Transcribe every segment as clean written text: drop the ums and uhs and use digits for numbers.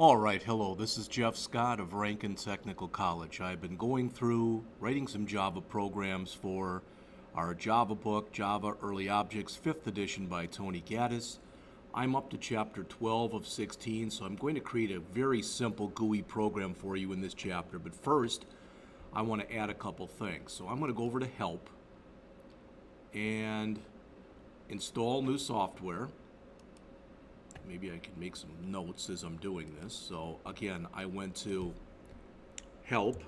All right, hello, this is Jeff Scott of Rankin Technical College. I've been going through writing some Java programs for our Java book, Java Early Objects, 5th edition by Tony Gaddis. I'm up to chapter 12 of 16, so I'm going to create a very simple GUI program for you in this chapter. But first, I want to add a couple things. So I'm going to go over to Help and install new software. Maybe I can make some notes as I'm doing this. So again, I went to Help,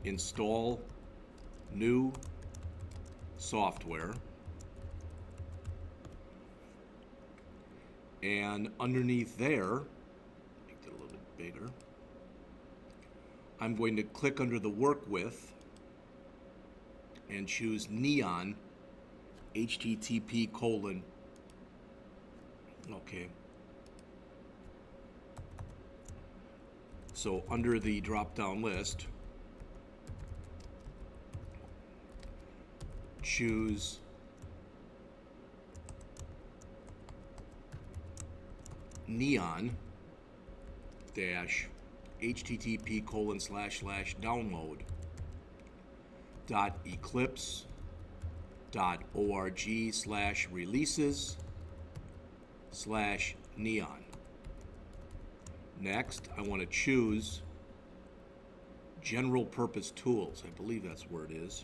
Install New Software, and underneath there, make it a little bit bigger, I'm going to click under the Work With and choose Neon HTTP:// Okay. So under the drop-down list, choose Neon dash HTTP:// download.eclipse.org/releases/neon. Next, I want to choose General Purpose Tools. I believe that's where it is.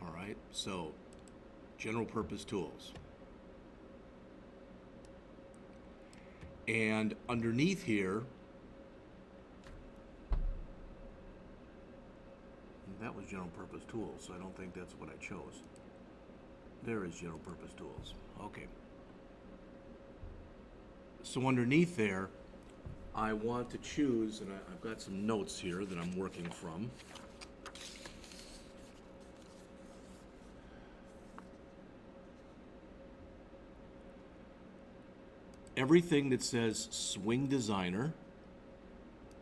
All right, so General Purpose Tools. And underneath here, that was General Purpose Tools, so I don't think that's what I chose. There is General Purpose Tools. Okay. So underneath there, I want to choose, and I've got some notes here that I'm working from. Everything that says Swing Designer,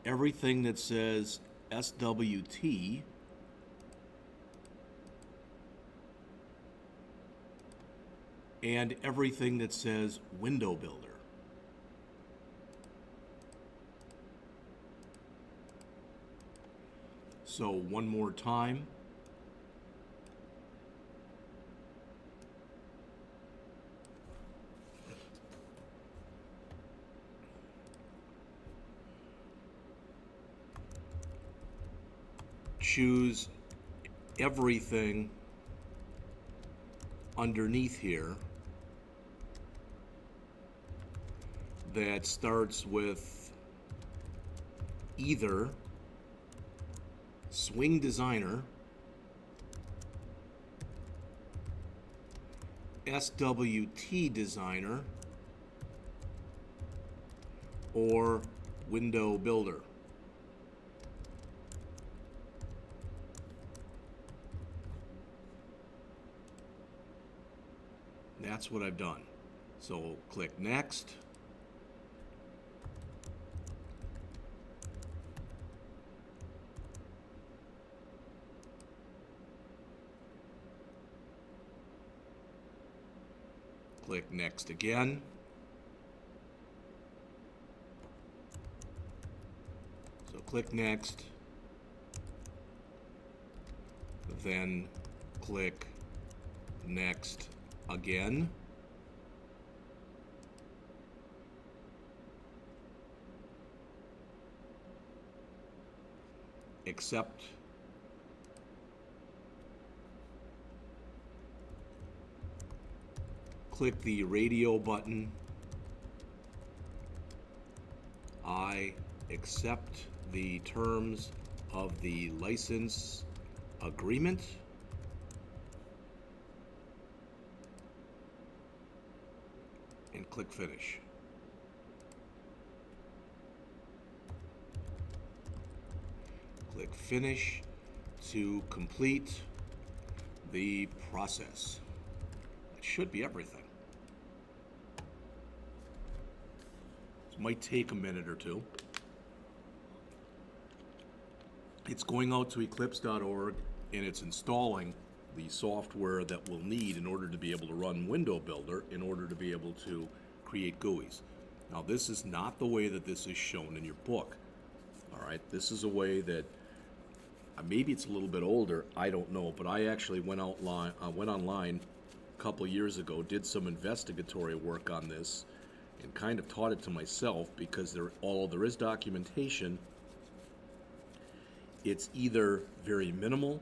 everything that says SWT, and everything that says Window Builder. So one more time. Choose everything underneath here that starts with either Swing Designer, SWT Designer, or Window Builder. That's what I've done. So click Next. Click Next again. So click Next. Then click Next again. Accept. Click the radio button. I accept the terms of the license agreement. And click Finish. Click Finish to complete the process. That should be everything. This might take a minute or two. It's going out to eclipse.org and it's installing the software that we'll need in order to be able to run Window Builder in order to be able to create GUIs. Now this is not the way that this is shown in your book. All right, this is a way that maybe it's a little bit older, I don't know, but I actually went online a couple years ago, did some investigatory work on this, and kind of taught it to myself because although there is documentation, it's either very minimal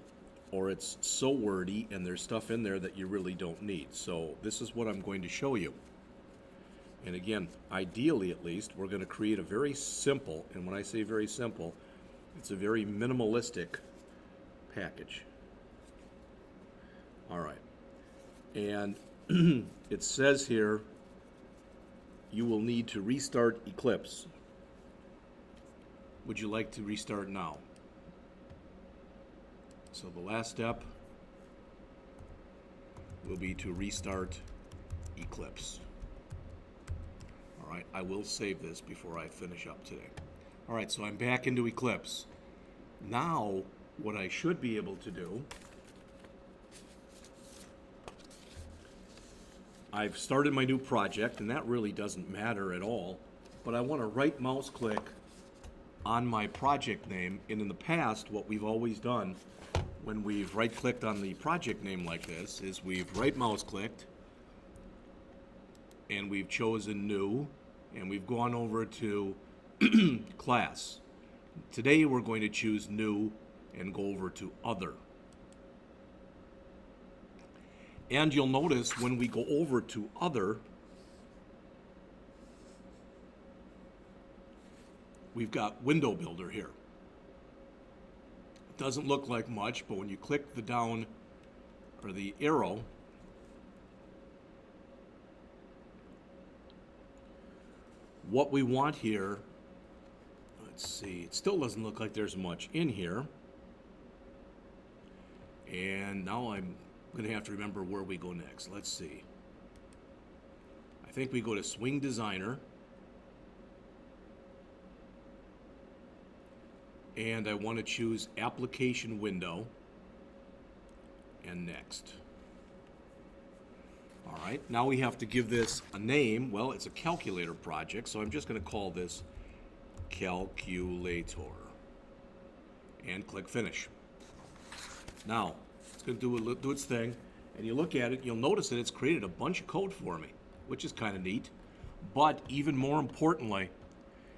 or it's so wordy and there's stuff in there that you really don't need. So this is what I'm going to show you. And again, ideally at least, we're going to create a very simple, and when I say very simple, it's a very minimalistic package. All right. And it says here, you will need to restart Eclipse. Would you like to restart now? So the last step will be to restart Eclipse. All right, I will save this before I finish up today. All right, so I'm back into Eclipse. Now, what I should be able to do, I've started my new project, and that really doesn't matter at all, but I want to right mouse click on my project name, and in the past, what we've always done when we've right clicked on the project name like this is we've right mouse clicked and we've chosen new and we've gone over to class. Today we're going to choose new and go over to other. And you'll notice when we go over to other, we've got Window Builder here. It doesn't look like much, but when you click the down or the arrow, what we want here, let's see, it still doesn't look like there's much in here. And now I'm going to have to remember where we go next. Let's see. I think we go to Swing Designer. And I want to choose Application Window. And Next. All right, now we have to give this a name. Well, it's a calculator project, so I'm just going to call this Calculator. And click Finish. Now, it's going to do its thing. And you look at it, you'll notice that it's created a bunch of code for me, which is kind of neat. But even more importantly,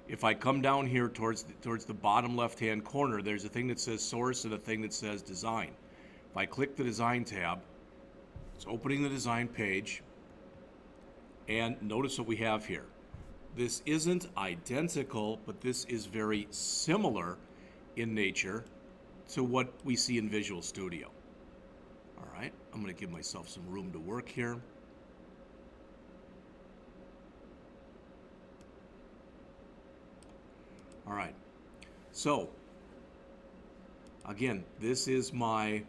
if I come down here towards the bottom left-hand corner, there's a thing that says Source and a thing that says Design. If I click the Design tab, it's opening the design page, and notice what we have here. This isn't identical, but this is very similar in nature to what we see in Visual Studio. All right, I'm going to give myself some room to work here. All right, so again, this is my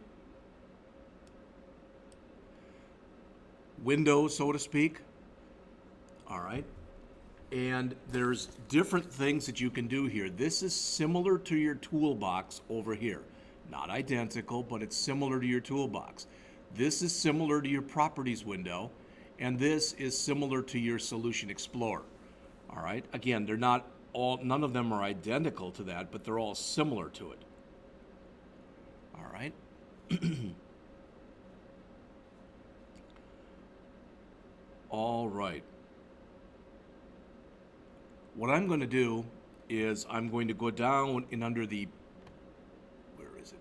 window, so to speak. All right, and there's different things that you can do here. This is similar to your toolbox over here. Not identical, but it's similar to your toolbox. This is similar to your Properties window, and this is similar to your Solution Explorer. All right, again, they're not all, none of them are identical to that, but they're all similar to it. All right. All right. What I'm going to do is I'm going to go down and under the, where is it?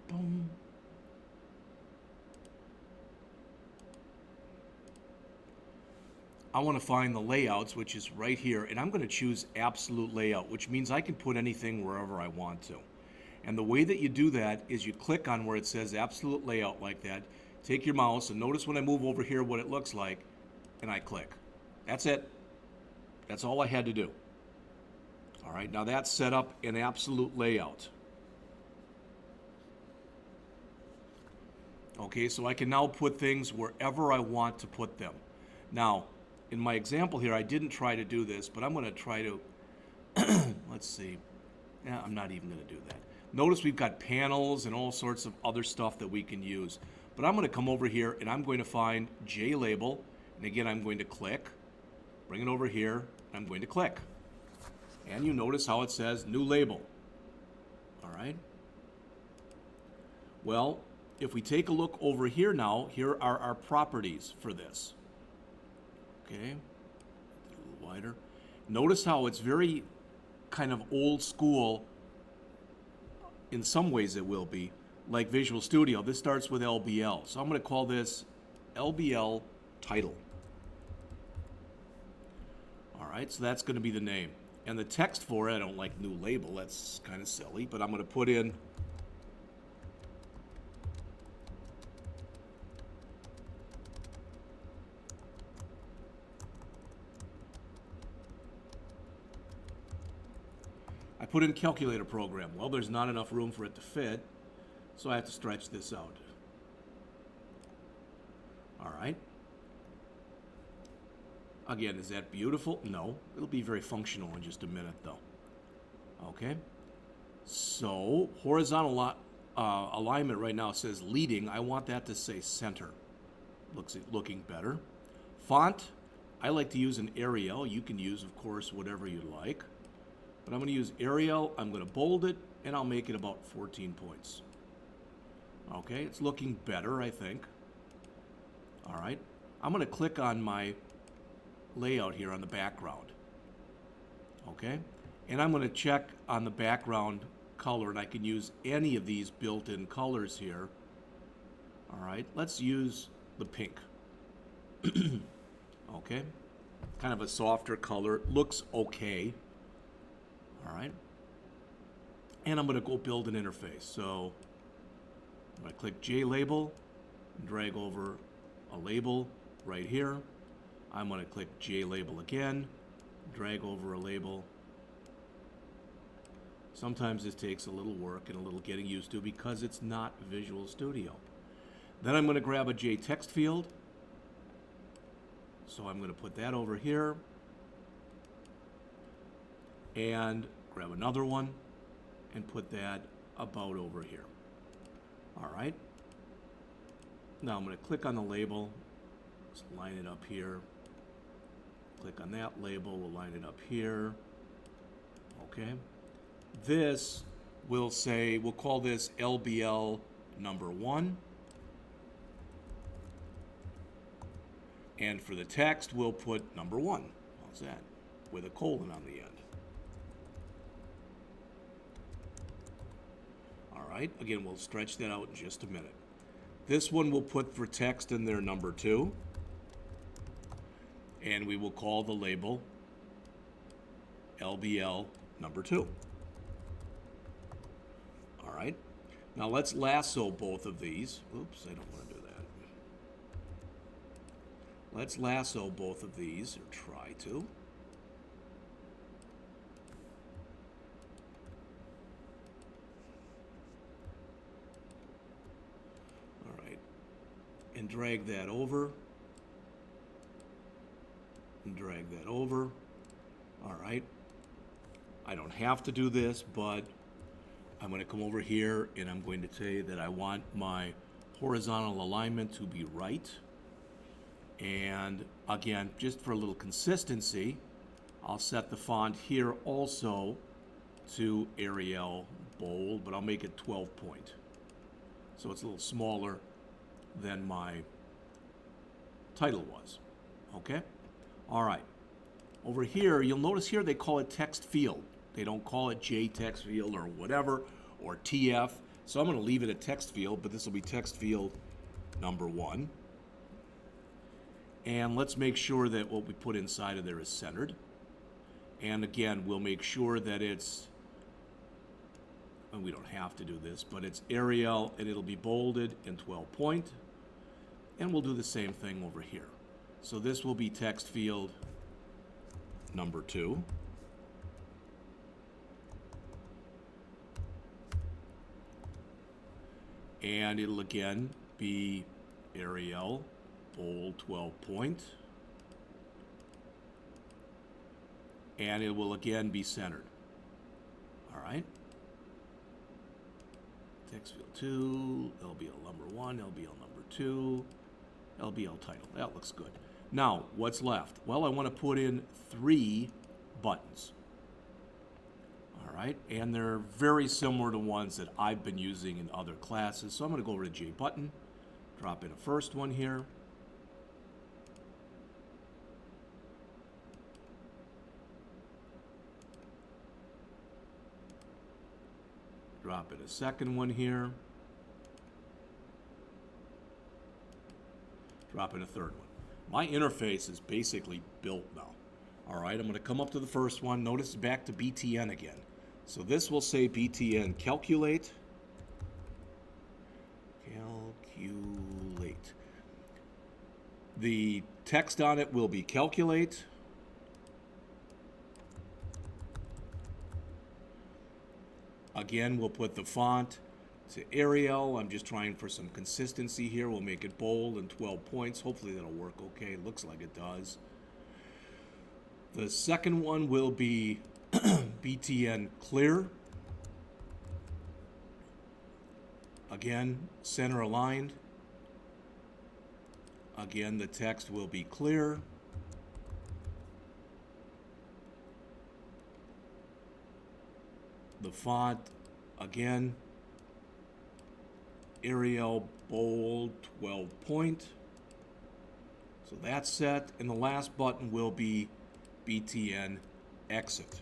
Boom. I want to find the layouts, which is right here, and I'm going to choose absolute layout, which means I can put anything wherever I want to. And the way that you do that is you click on where it says absolute layout like that, take your mouse, and notice when I move over here what it looks like, and I click. That's it. That's all I had to do. All right, now that's set up in absolute layout. Okay, so I can now put things wherever I want to put them. Now, in my example here, I didn't try to do this, but I'm going to try to, let's see. Yeah, I'm not even going to do that. Notice we've got panels and all sorts of other stuff that we can use. But I'm going to come over here and I'm going to find JLabel. And again, I'm going to click, bring it over here, and I'm going to click. And you notice how it says new label. All right. Well, if we take a look over here now, here are our properties for this. Okay. A little wider. Notice how it's very kind of old school. In some ways it will be, like Visual Studio. This starts with LBL. So I'm going to call this LBL title. All right, so that's going to be the name. And the text for it, I don't like new label. That's kind of silly, but I'm going to put in calculator program. Well, there's not enough room for it to fit, so I have to stretch this out. All right. Again, is that beautiful? No. It'll be very functional in just a minute, though. Okay. So, horizontal alignment right now says leading. I want that to say center. Looking better. Font, I like to use an Arial. You can use, of course, whatever you like. But I'm going to use Arial, I'm going to bold it, and I'll make it about 14 points. Okay, it's looking better, I think. All right, I'm going to click on my layout here on the background. Okay, and I'm going to check on the background color, and I can use any of these built-in colors here. All right, let's use the pink. Okay, kind of a softer color, looks okay. All right, and I'm going to go build an interface. So I'm going to click JLabel, drag over a label right here. I'm going to click JLabel again, drag over a label. Sometimes this takes a little work and a little getting used to because it's not Visual Studio. Then I'm going to grab a JText field. So I'm going to put that over here. And grab another one and put that about over here. All right. Now I'm going to click on the label, just line it up here. Click on that label, we'll line it up here. Okay. This will say, we'll call this LBL number 1. And for the text, we'll put number 1. How's that? With a colon on the end. All right, again, we'll stretch that out in just a minute. This one we'll put for text in there number 2. And we will call the label LBL number 2. All right, now let's lasso both of these. Oops, I don't want to do that. Let's lasso both of these, or try to. And drag that over, and drag that over. All right, I don't have to do this, but I'm going to come over here and I'm going to say that I want my horizontal alignment to be right. And again, just for a little consistency, I'll set the font here also to Arial bold, but I'll make it 12 point. So it's a little smaller than my title was. Okay? All right. Over here, you'll notice here they call it text field. They don't call it JText field or whatever, or TF. So I'm going to leave it at text field, but this will be text field number 1. And let's make sure that what we put inside of there is centered. And again, we'll make sure that it's, and we don't have to do this, but it's Arial, and it'll be bolded in 12 point. And we'll do the same thing over here. So this will be text field number 2. And it'll again be Arial, bold 12 point. And it will again be centered. All right. text field 2, LBL number 1, LBL number 2, LBL title. That looks good. Now, what's left? Well, I want to put in 3 buttons. All right, and they're very similar to ones that I've been using in other classes. So I'm going to go over to J button, drop in a first one here. Drop in a second one here. Drop in a third one. My interface is basically built now. All right, I'm going to come up to the first one. Notice it's back to BTN again. So this will say BTN calculate. Calculate. The text on it will be calculate. Again, we'll put the font to Arial. I'm just trying for some consistency here. We'll make it bold and 12 points. Hopefully that'll work okay. Looks like it does. The second one will be BTN clear. Again, center aligned. Again, the text will be clear. The font, again, Arial bold 12 point. So that's set. And the last button will be BTN exit.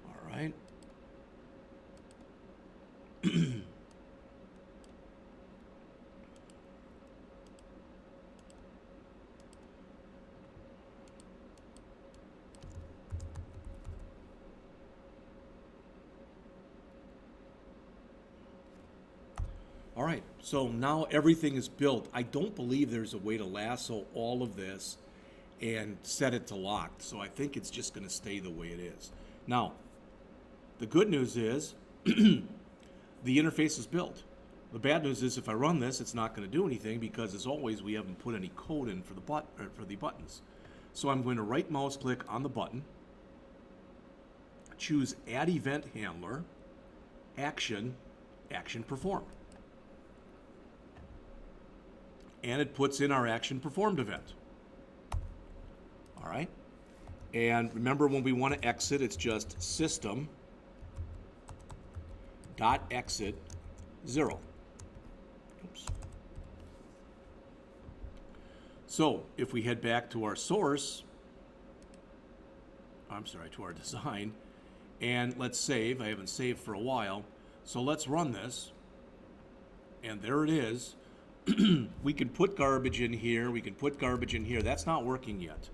All right. All right, so now everything is built. I don't believe there's a way to lasso all of this and set it to locked, so I think it's just going to stay the way it is. Now, the good news is the interface is built. The bad news is if I run this, it's not going to do anything because, as always, we haven't put any code in for the buttons. So I'm going to right mouse click on the button, choose Add Event Handler, Action, Action Performed. And it puts in our action performed event. All right. And remember, when we want to exit, it's just system.exit 0. Oops. So if we head back to our source, to our design, and let's save. I haven't saved for a while. So let's run this. And there it is. We can put garbage in here. We can put garbage in here. That's not working yet.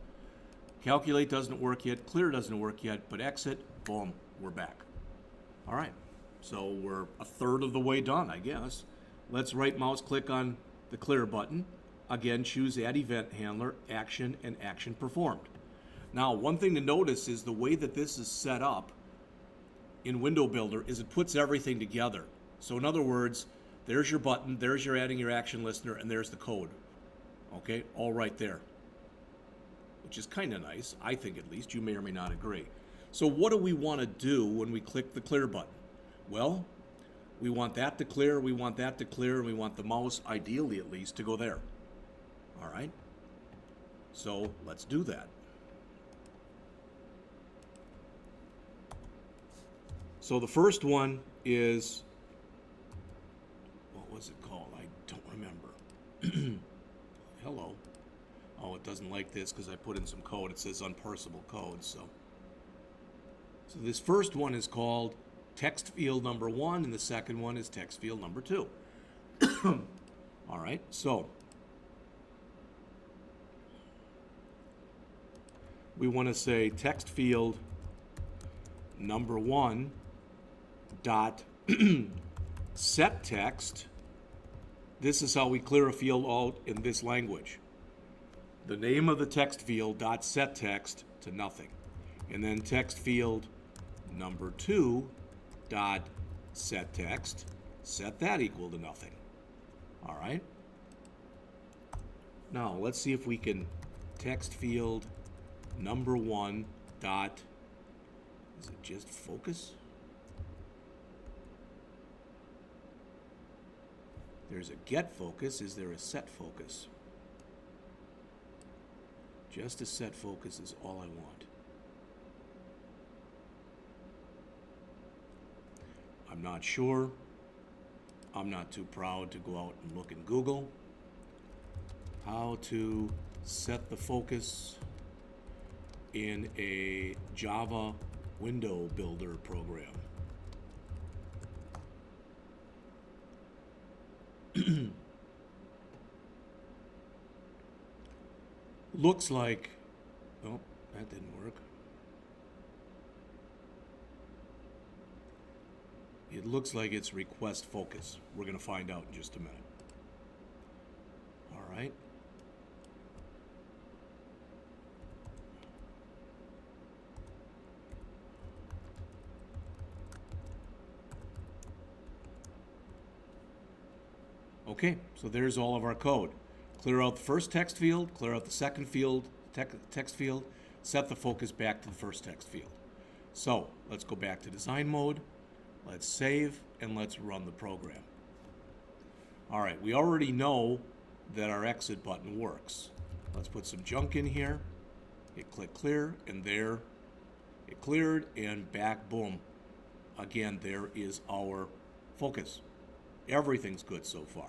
Calculate doesn't work yet. Clear doesn't work yet. But exit, boom, we're back. All right. So we're a third of the way done, I guess. Let's right mouse click on the clear button. Again, choose Add Event Handler, Action, and Action Performed. Now, one thing to notice is the way that this is set up in Window Builder is it puts everything together. So in other words, there's your button, there's your adding your action listener, and there's the code. Okay, all right there. Which is kind of nice, I think at least. You may or may not agree. So what do we want to do when we click the clear button? Well, we want that to clear, we want that to clear, and we want the mouse, ideally at least, to go there. All right? So let's do that. So the first one is, what was it called? I don't remember. Hello. Oh, it doesn't like this because I put in some code. It says unparsable code. So this first one is called text field number 1, and the second one is text field number 2. All right, so we want to say text field number 1 dot set text. This is how we clear a field out in this language. The name of the text field dot set text to nothing, and then text field number 2 dot set text, set that equal to nothing. All right. Now let's see if we can text field number 1 dot, is it just focus? There's a get focus. Is there a set focus? Just a set focus is all I want. I'm not sure. I'm not too proud to go out and look in Google. How to set the focus in a Java window builder program. Looks like, oh, that didn't work. It looks like it's request focus. We're going to find out in just a minute. All right. Okay, so there's all of our code. Clear out the first text field, clear out the second field, text field, set the focus back to the first text field. So let's go back to design mode, let's save, and let's run the program. All right, we already know that our exit button works. Let's put some junk in here, hit click clear, and there it cleared, and back, boom. Again, there is our focus. Everything's good so far.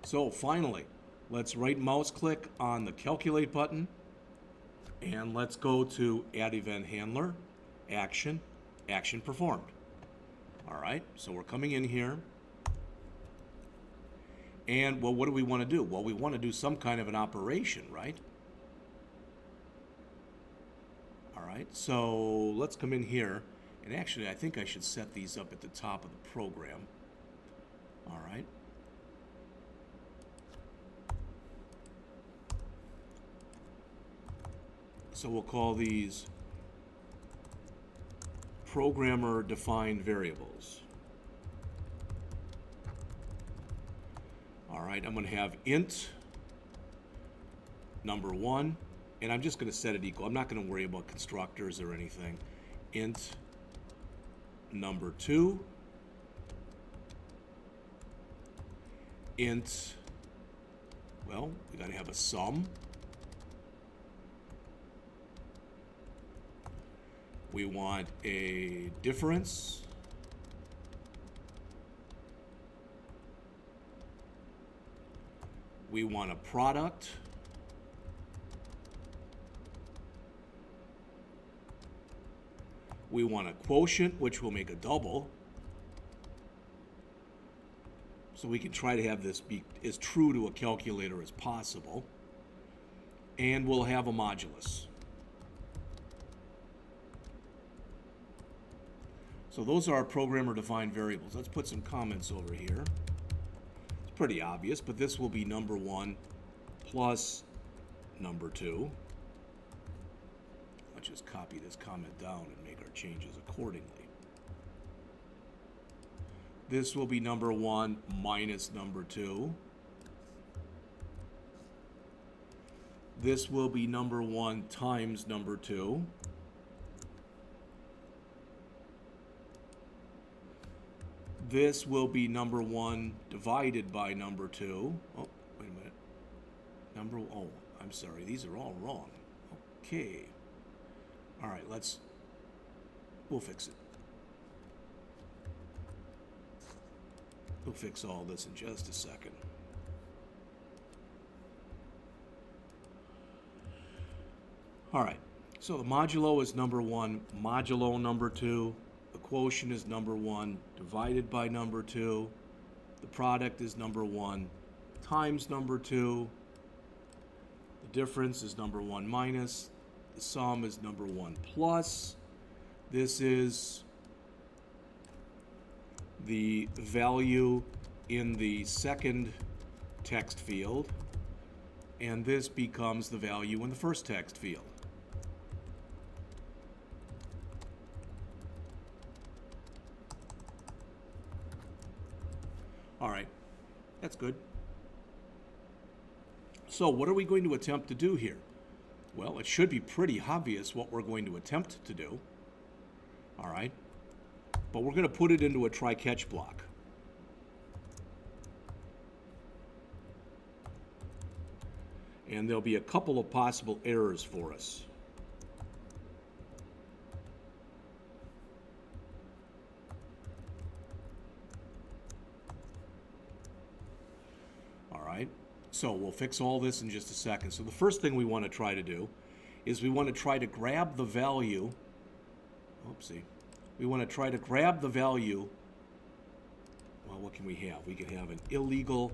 So finally, let's right mouse click on the calculate button and let's go to add event handler, action, action performed. All right, so we're coming in here. And well, what do we want to do? Well, we want to do some kind of an operation, right? All right, so let's come in here. And actually, I think I should set these up at the top of the program. All right. So we'll call these programmer-defined variables. All right, I'm going to have int number 1, and I'm just going to set it equal. I'm not going to worry about constructors or anything. Int number 2. Int, well, we got to have a sum. We want a difference. We want a product. We want a quotient, which will make a double. So we can try to have this be as true to a calculator as possible. And we'll have a modulus. So those are our programmer-defined variables. Let's put some comments over here. It's pretty obvious, but this will be number 1 plus number 2. Let's just copy this comment down and make our changes accordingly. This will be number 1 minus number 2. This will be number 1 times number 2. This will be number 1 divided by number 2. Oh, wait a minute. Oh, I'm sorry. These are all wrong. Okay. All right, we'll fix it. We'll fix all this in just a second. All right, so the modulo is number 1, modulo number 2. The quotient is number 1 divided by number 2. The product is number 1 times number 2. The difference is number 1 minus. The sum is number 1 plus. This is the value in the second text field, and this becomes the value in the first text field. All right, that's good. So what are we going to attempt to do here? Well, it should be pretty obvious what we're going to attempt to do. All right, but we're going to put it into a try-catch block. And there'll be a couple of possible errors for us. All right, so we'll fix all this in just a second. So the first thing we want to try to do is we want to try to grab the value. Oopsie. We want to try to grab the value. Well, what can we have? We can have an illegal,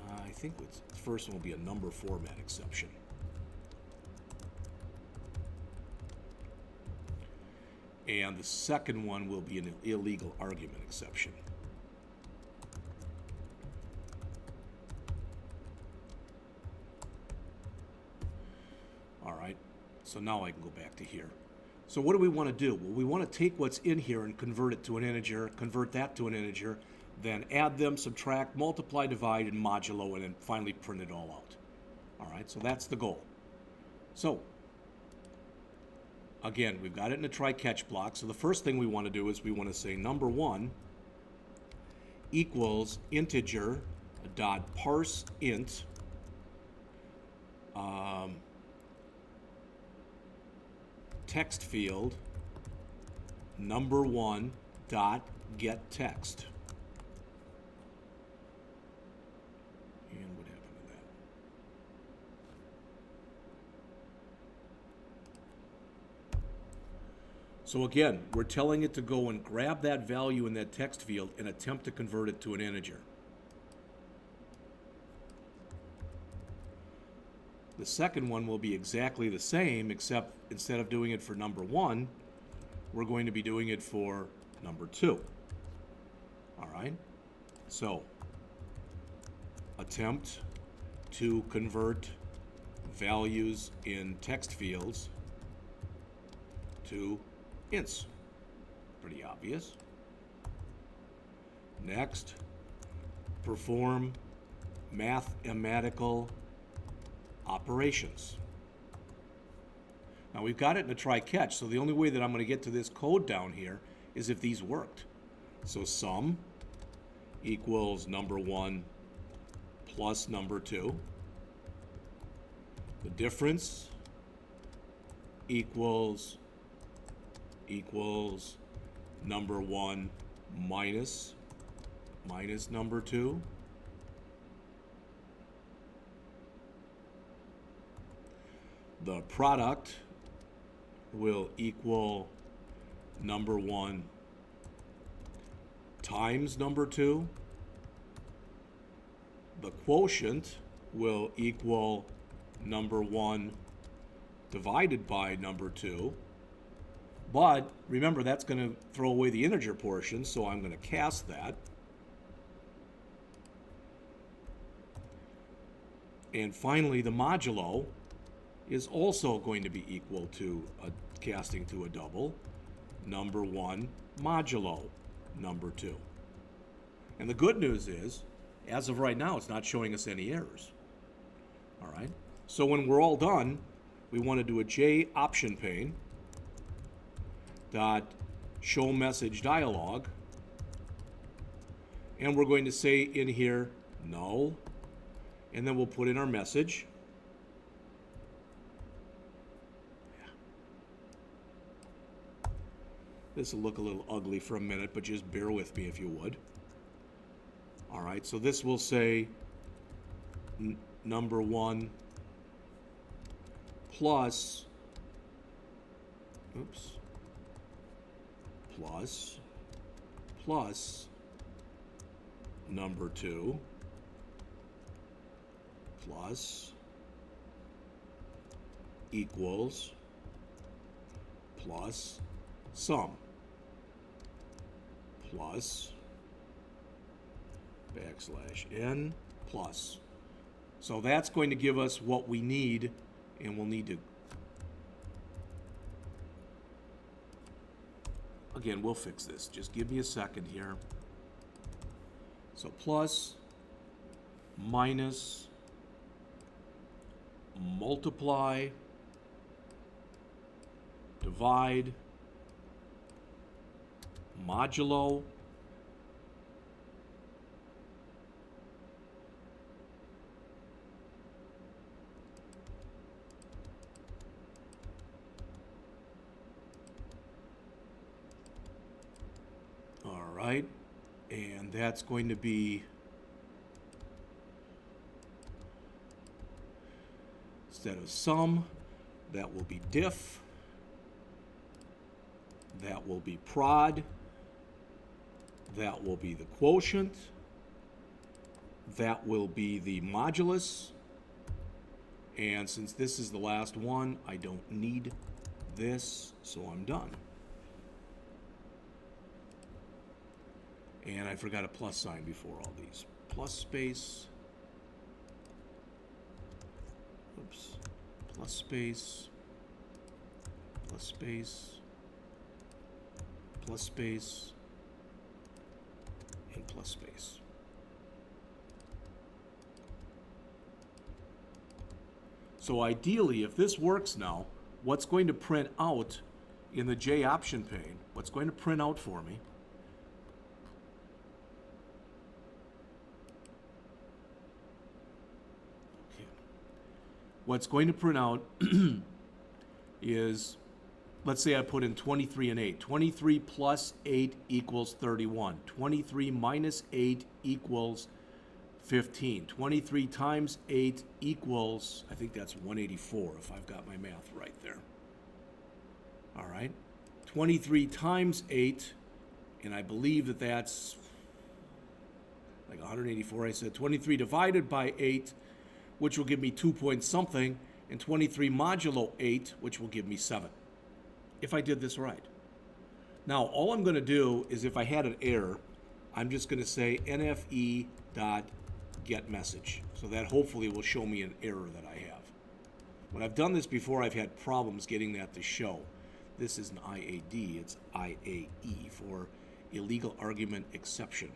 I think the first one will be a number format exception. And the second one will be an illegal argument exception. All right, so now I can go back to here. So what do we want to do? Well, we want to take what's in here and convert it to an integer, convert that to an integer, then add them, subtract, multiply, divide, and modulo, and then finally print it all out. All right, so that's the goal. So, again, we've got it in a try-catch block. So the first thing we want to do is we want to say number 1 equals integer dot parse int text field number 1 dot get text. And what happened to that? So again, we're telling it to go and grab that value in that text field and attempt to convert it to an integer. The second one will be exactly the same, except instead of doing it for number 1, we're going to be doing it for number 2. All right? So, attempt to convert values in text fields to ints. Pretty obvious. Next, perform mathematical operations. Now we've got it in a try-catch, so the only way that I'm going to get to this code down here is if these worked. So sum equals number 1 plus number 2. The difference equals number 1 minus number 2. The product will equal number 1 times number 2. The quotient will equal number 1 divided by number 2. But remember, that's going to throw away the integer portion, so I'm going to cast that. And finally, the modulo is also going to be equal to casting to a double, number 1 modulo number 2. And the good news is, as of right now, it's not showing us any errors. All right. So when we're all done, we want to do a J option pane dot show message dialog, and we're going to say in here null, and then we'll put in our message. This will look a little ugly for a minute, but just bear with me if you would. All right, so this will say number 1 plus, plus number 2 plus equals plus sum plus \n plus. So that's going to give us what we need, and we'll need to, again, we'll fix this. Just give me a second here. So plus, minus, multiply, divide, modulo, right, and that's going to be, instead of sum, that will be diff, that will be prod, that will be the quotient, that will be the modulus, and since this is the last one, I don't need this, so I'm done. And I forgot a plus sign before all these. Plus space, oops, plus space, plus space, plus space, and plus space. So ideally, if this works now, what's going to print out in the J option pane, what's going to print out for me what's going to print out is, let's say I put in 23 and 8. 23 plus 8 equals 31. 23 minus 8 equals 15. 23 times 8 equals, I think that's 184 if I've got my math right there. All right. 23 times 8, and I believe that that's like 184. I said 23 divided by 8, which will give me 2 point something, and 23 modulo 8, which will give me 7, if I did this right. Now, all I'm going to do is, if I had an error, I'm just going to say nfe.getMessage. So that hopefully will show me an error that I have. When I've done this before, I've had problems getting that to show. This is an IAD, it's IAE for illegal argument exception.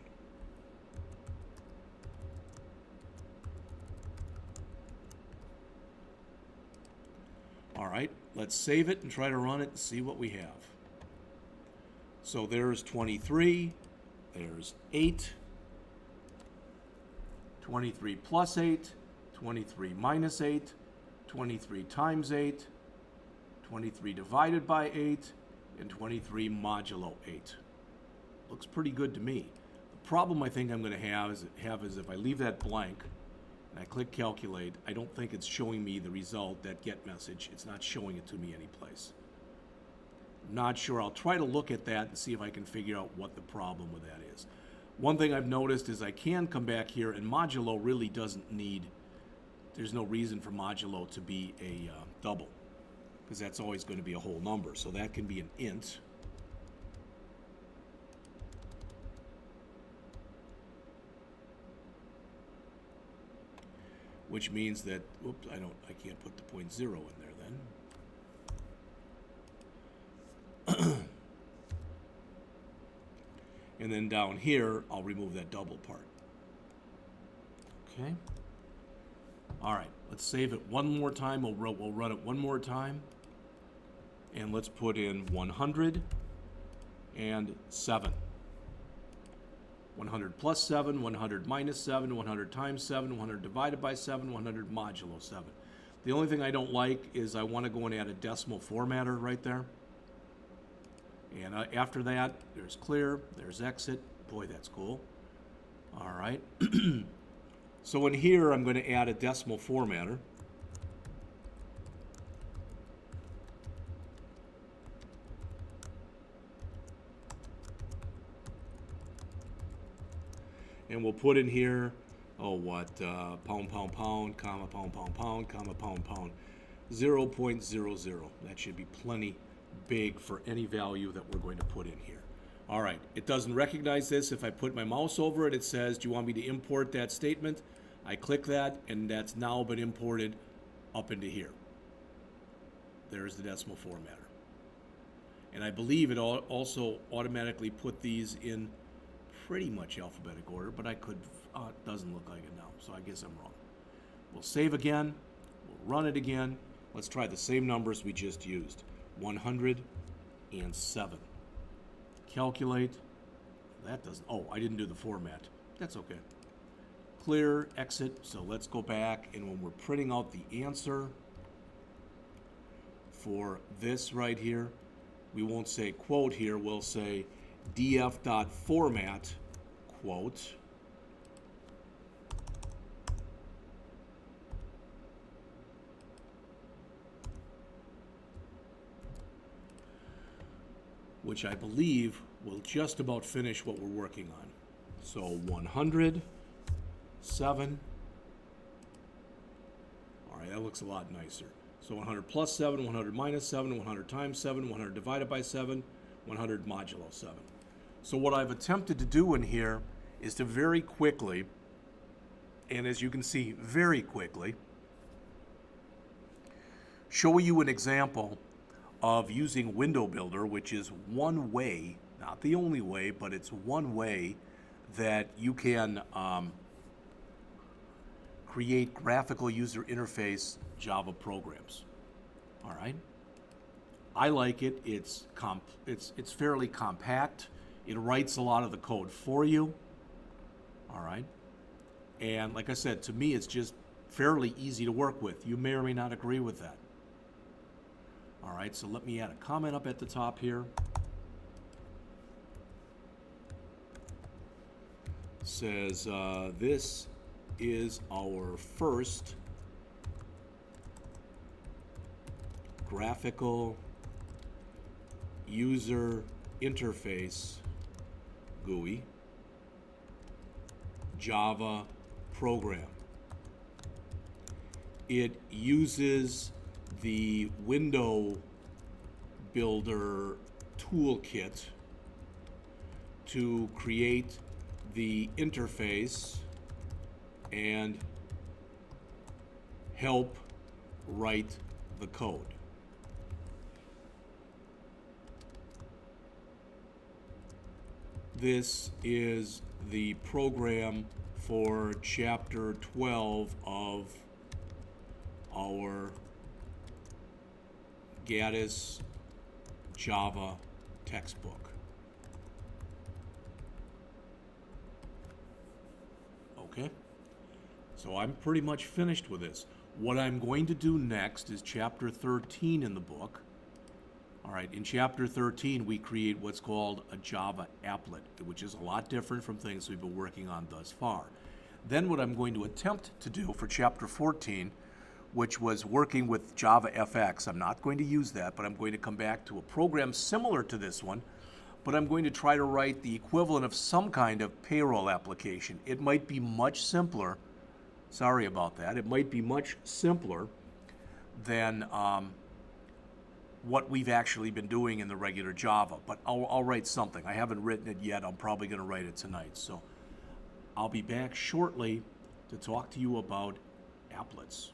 All right, let's save it and try to run it and see what we have. So there's 23, there's 8, 23 plus 8, 23 minus 8, 23 times 8, 23 divided by 8, and 23 modulo 8. Looks pretty good to me. The problem I think I'm going to have is if I leave that blank, and I click calculate, I don't think it's showing me the result, that get message. It's not showing it to me anyplace. Not sure. I'll try to look at that and see if I can figure out what the problem with that is. One thing I've noticed is I can come back here, and modulo really doesn't need, there's no reason for modulo to be a double, because that's always going to be a whole number. So that can be an int. Which means that, oops, I can't put the 0.0 in there then. And then down here, I'll remove that double part. Okay. All right, let's save it one more time. We'll run it one more time. And let's put in 107. 100 plus 7, 100 minus 7, 100 times 7, 100 divided by 7, 100 modulo 7. The only thing I don't like is I want to go and add a decimal formatter right there. And after that, there's clear, there's exit. Boy, that's cool. All right. So in here, I'm going to add a decimal formatter. And we'll put in here, pound, pound, pound, comma, pound, pound, pound, comma, pound, pound, 0.00. That should be plenty big for any value that we're going to put in here. All right, it doesn't recognize this. If I put my mouse over it, it says, do you want me to import that statement? I click that, and that's now been imported up into here. There's the decimal formatter. And I believe it also automatically put these in pretty much alphabetic order, but I could, it doesn't look like it now, so I guess I'm wrong. We'll save again, we'll run it again. Let's try the same numbers we just used. 107. Calculate. That doesn't, I didn't do the format. That's okay. Clear, exit, so let's go back, and when we're printing out the answer for this right here, we won't say quote here, we'll say df.format, quote, which I believe will just about finish what we're working on. So 107. All right, that looks a lot nicer. So 100 plus 7, 100 minus 7, 100 times 7, 100 divided by 7, 100 modulo 7. So what I've attempted to do in here is to very quickly, and as you can see, very quickly, show you an example of using Window Builder, which is one way, not the only way, but it's one way that you can create graphical user interface Java programs. All right. I like it. It's fairly compact. It writes a lot of the code for you. All right. And like I said, to me, it's just fairly easy to work with. You may or may not agree with that. All right, so let me add a comment up at the top here. It says, this is our first graphical user interface GUI Java program. It uses the Window Builder toolkit to create the interface and help write the code. This is the program for Chapter 12 of our Gaddis Java textbook. Okay, so I'm pretty much finished with this. What I'm going to do next is Chapter 13 in the book. All right, in Chapter 13, we create what's called a Java applet, which is a lot different from things we've been working on thus far. Then what I'm going to attempt to do for Chapter 14, which was working with Java FX. I'm not going to use that, but I'm going to come back to a program similar to this one, but I'm going to try to write the equivalent of some kind of payroll application. It might be much simpler. Sorry about that. It might be much simpler than what we've actually been doing in the regular Java, but I'll write something. I haven't written it yet. I'm probably going to write it tonight. So I'll be back shortly to talk to you about applets.